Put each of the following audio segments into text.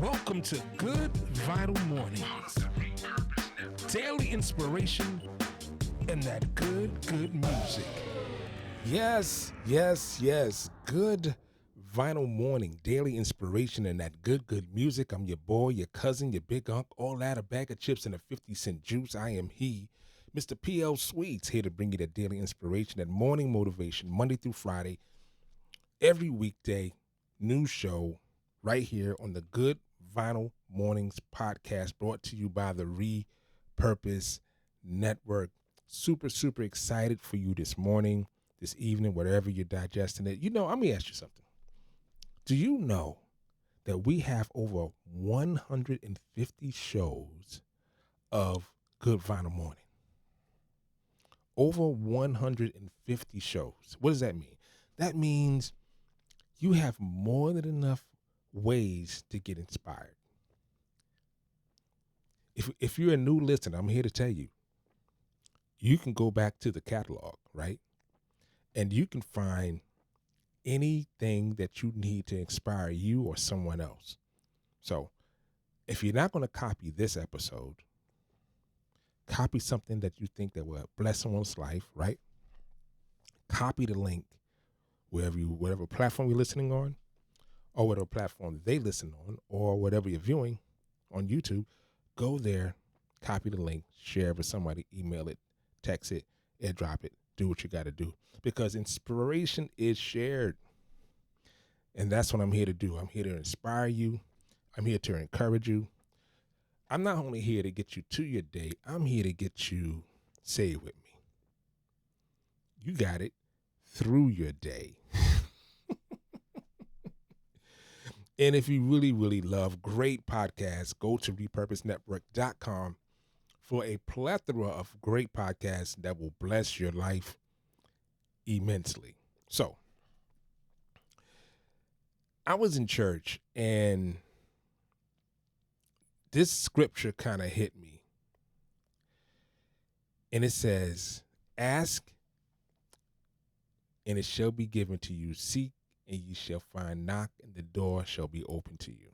Welcome to Good Vital Mornings. Daily inspiration and that good music. Yes. Good Vital Morning. Daily inspiration and that good music. I'm your boy, your cousin, your big unk, all that, a bag of chips and a 50-cent juice. I am he, Mr. P.L. Sweets, here to bring you that daily inspiration, that morning motivation, Monday through Friday, every weekday, new show right here on the Good Vital Mornings podcast, brought to you by the Repurpose Network. Super excited for you this morning, this evening, whatever you're digesting it. Let me ask you something. Do you know that we have over 150 shows of Good Vital Morning? Over 150 shows. What does that mean? That means you have more than enough ways to get inspired. If you're a new listener, I'm here to tell you, you can go back to the catalog, right? And you can find anything that you need to inspire you or someone else. So if you're not going to copy this episode, copy something that you think that will bless someone's life, right? Copy the link whatever platform you're listening on, or whatever platform they listen on, or whatever you're viewing on YouTube. Go there, copy the link, share it with somebody, email it, text it, airdrop it, do what you got to do. Because inspiration is shared. And that's what I'm here to do. I'm here to inspire you. I'm here to encourage you. I'm not only here to get you to your day, I'm here to get you, say it with me, you got it, through your day. And if you really love great podcasts, go to repurposenetwork.com for a plethora of great podcasts that will bless your life immensely. So, I was in church and this scripture kind of hit me. And it says, ask and it shall be given to you. Seek and ye shall find. Knock and the door shall be open to you.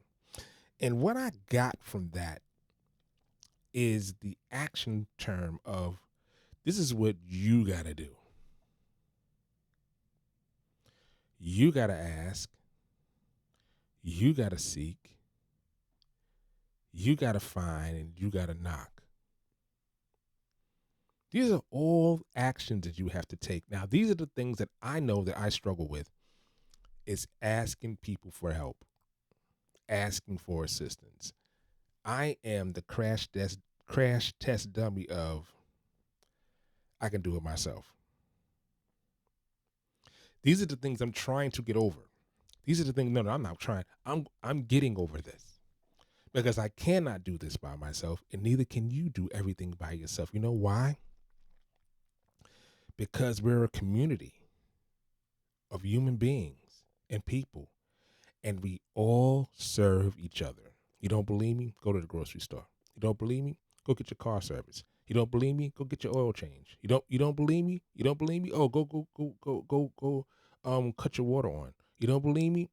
And what I got from that is the action term of this is what you got to do. You got to ask. You got to seek. You got to find and you got to knock. These are all actions that you have to take. Now, these are the things that I know that I struggle with. Is asking people for help, asking for assistance. I am the crash test dummy of I can do it myself. These are the things I'm trying to get over. These are the things, no, I'm not trying. I'm getting over this because I cannot do this by myself, and neither can you do everything by yourself. You know why? Because we're a community of human beings and people, and we all serve each other. You don't believe me? Go to the grocery store. You don't believe me? Go get your car service. You don't believe me? Go get your oil change. You don't believe me? You don't believe me? Oh, go cut your water on. You don't believe me?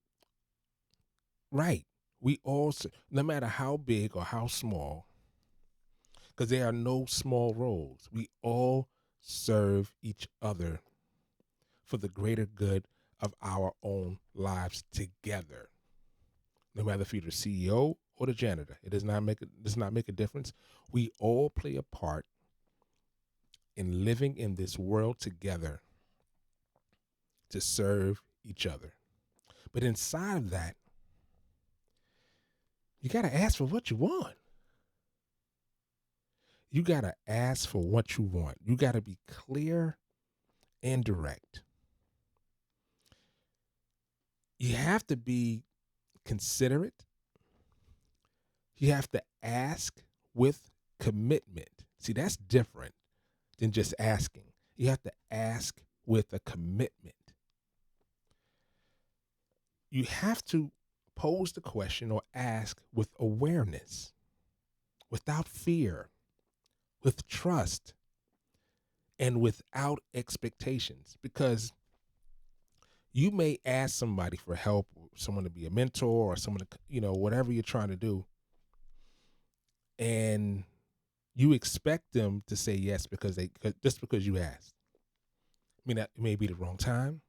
Right. We all, no matter how big or how small, because there are no small roles, we all serve each other for the greater good of our own lives together. No matter if you're the CEO or the janitor, it does not make a difference. We all play a part in living in this world together to serve each other. But inside of that, you got to ask for what you want. You got to ask for what you want. You got to be clear and direct. You have to be considerate. You have to ask with commitment. See, that's different than just asking. You have to ask with a commitment. You have to pose the question or ask with awareness, without fear, with trust, and without expectations. Because you may ask somebody for help, someone to be a mentor or someone to, whatever you're trying to do. And you expect them to say yes just because you asked. I mean, it may be the wrong time.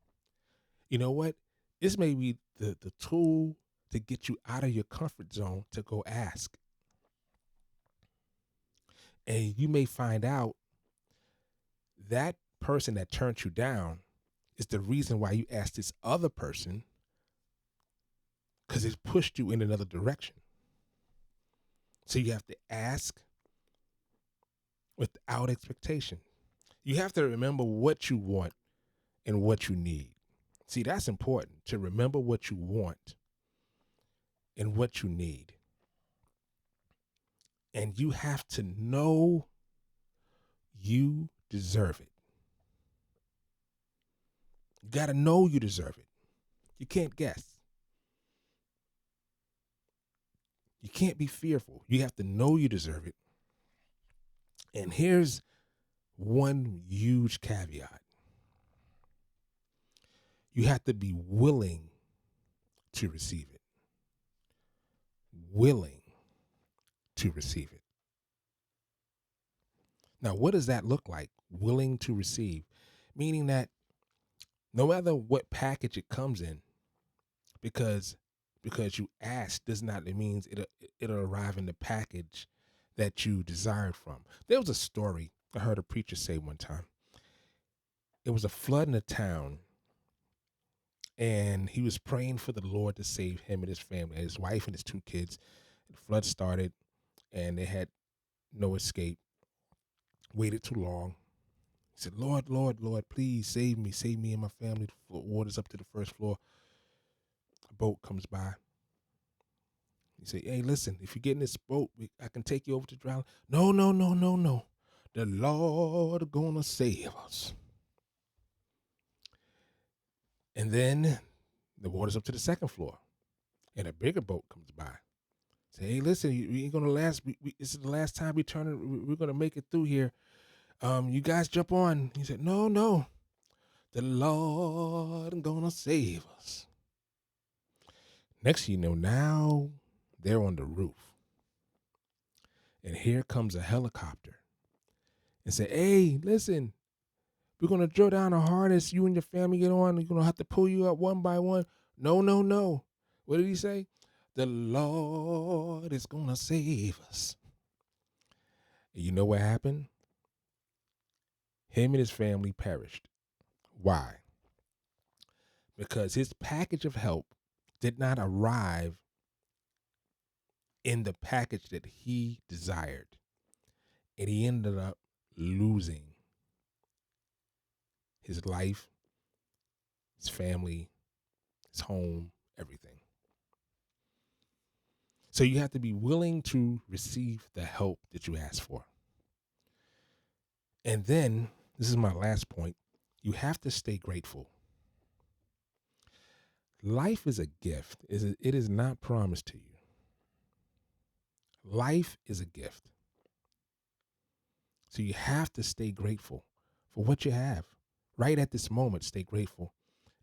You know what? This may be the tool to get you out of your comfort zone to go ask. And you may find out that person that turned you down is the reason why you asked this other person, because it pushed you in another direction. So you have to ask without expectation. You have to remember what you want and what you need. See, that's important, to remember what you want and what you need. And you have to know you deserve it. You got to know you deserve it. You can't guess. You can't be fearful. You have to know you deserve it. And here's one huge caveat. You have to be willing to receive it. Willing to receive it. Now, what does that look like? Willing to receive. Meaning that no matter what package it comes in, because you asked does not mean it'll arrive in the package that you desired from. There was a story I heard a preacher say one time. It was a flood in a town, and he was praying for the Lord to save him and his family, his wife and his 2 kids. The flood started, and they had no escape. Waited too long. He said, Lord, Lord, Lord, please save me and my family. The water's up to the first floor. A boat comes by. He said, hey, listen, if you get in this boat, I can take you over to dry land. No. The Lord gonna save us. And then the water's up to the second floor, and a bigger boat comes by. Say, hey, listen, we ain't gonna last. This is the last time we turn it. We're gonna make it through here. You guys jump on. He said, no. The Lord gonna save us. Next thing you know, now they're on the roof. And here comes a helicopter and say, hey, listen, we're going to drill down a harness. You and your family get on. We're going to have to pull you up one by one. No. What did he say? The Lord is going to save us. And you know what happened? Him and his family perished. Why? Because his package of help did not arrive in the package that he desired. And he ended up losing his life, his family, his home, everything. So you have to be willing to receive the help that you ask for. And then, this is my last point, you have to stay grateful. Life is a gift. It is not promised to you. Life is a gift. So you have to stay grateful for what you have. Right at this moment, stay grateful.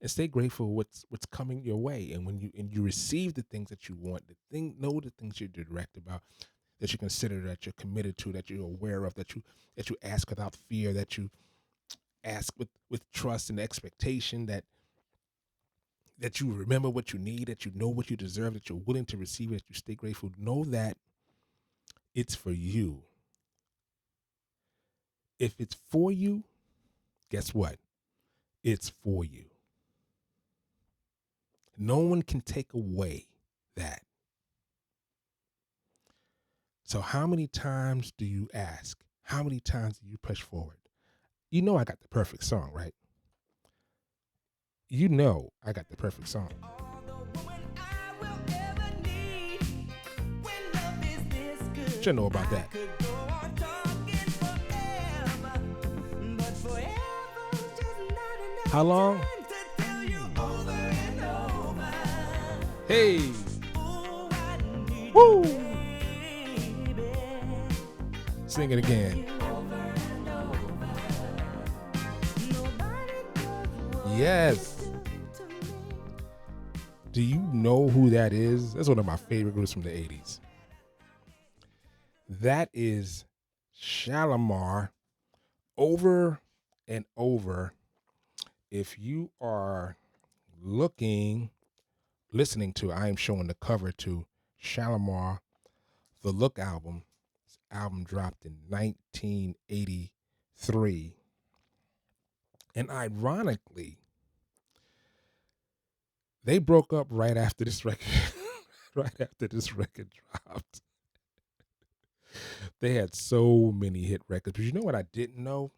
And stay grateful what's coming your way. And when you receive the things that you want, know the things you're direct about, that you consider, that you're committed to, that you're aware of, that you ask without fear, that you ask with trust and expectation, that you remember what you need, that you know what you deserve, that you're willing to receive it, that you stay grateful. Know that it's for you. If it's for you, guess what? It's for you. No one can take away that. So how many times do you ask? How many times do you push forward? You know I got the perfect song, right? You know I got the perfect song. Should know about that. How long? Hey. Woo. Sing it again. Yes. Do you know who that is? That's one of my favorite groups from the 80s. That is Shalimar, Over and Over. If you are listening to, I am showing the cover to Shalimar, the Look album. This album dropped in 1983. And ironically, they broke up right after this record. Right after this record dropped. They had so many hit records. But you know what I didn't know?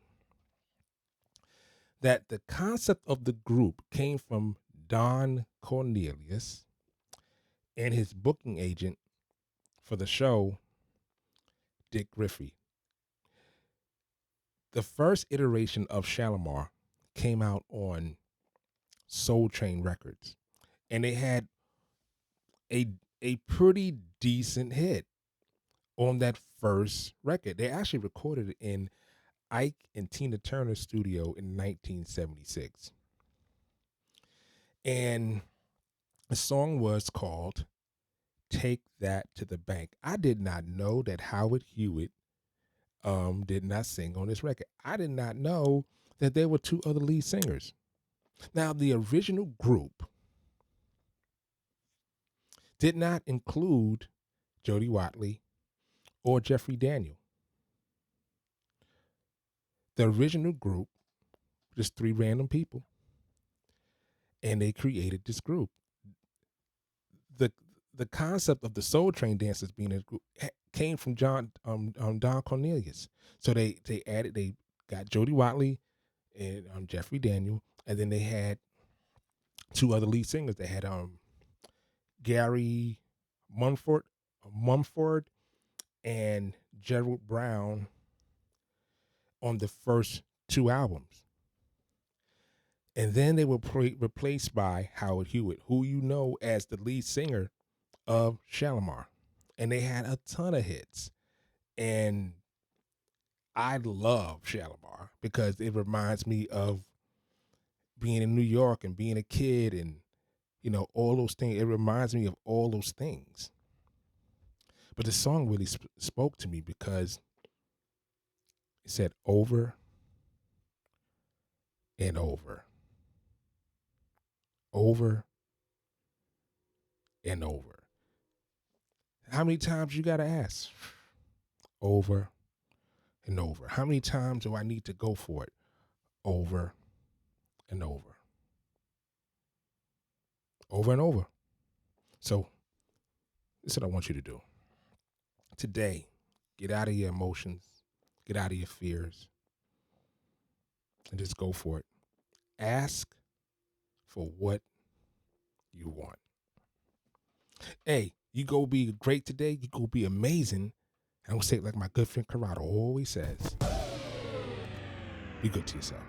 That the concept of the group came from Don Cornelius and his booking agent for the show, Dick Griffey. The first iteration of Shalimar came out on Soul Train Records, and they had a pretty decent hit on that first record. They actually recorded it in Ike and Tina Turner's studio in 1976. And the song was called Take That to the Bank. I did not know that Howard Hewitt did not sing on this record. I did not know that there were two other lead singers. Now, the original group did not include Jody Watley or Jeffrey Daniel. The original group, just three random people, and they created this group. The concept of the Soul Train dancers being a group came from Don Cornelius. So they got Jody Watley and Jeffrey Daniel, and then they had two other lead singers. They had Gary Mumford and Gerald Brown on the first two albums. And then they were replaced by Howard Hewitt, who you know as the lead singer of Shalimar. And they had a ton of hits. And I love Shalimar because it reminds me of being in New York and being a kid and, you know, all those things. It reminds me of all those things. But the song really spoke to me because it said over and over, over and over. How many times you got to ask? Over and over. How many times do I need to go for it? Over and over. Over and over. So this is what I want you to do. Today, get out of your emotions, get out of your fears, and just go for it. Ask for what you want. Hey, you go be great today, you go be amazing. I'm going to say it like my good friend Corrado always says. Be good to yourself.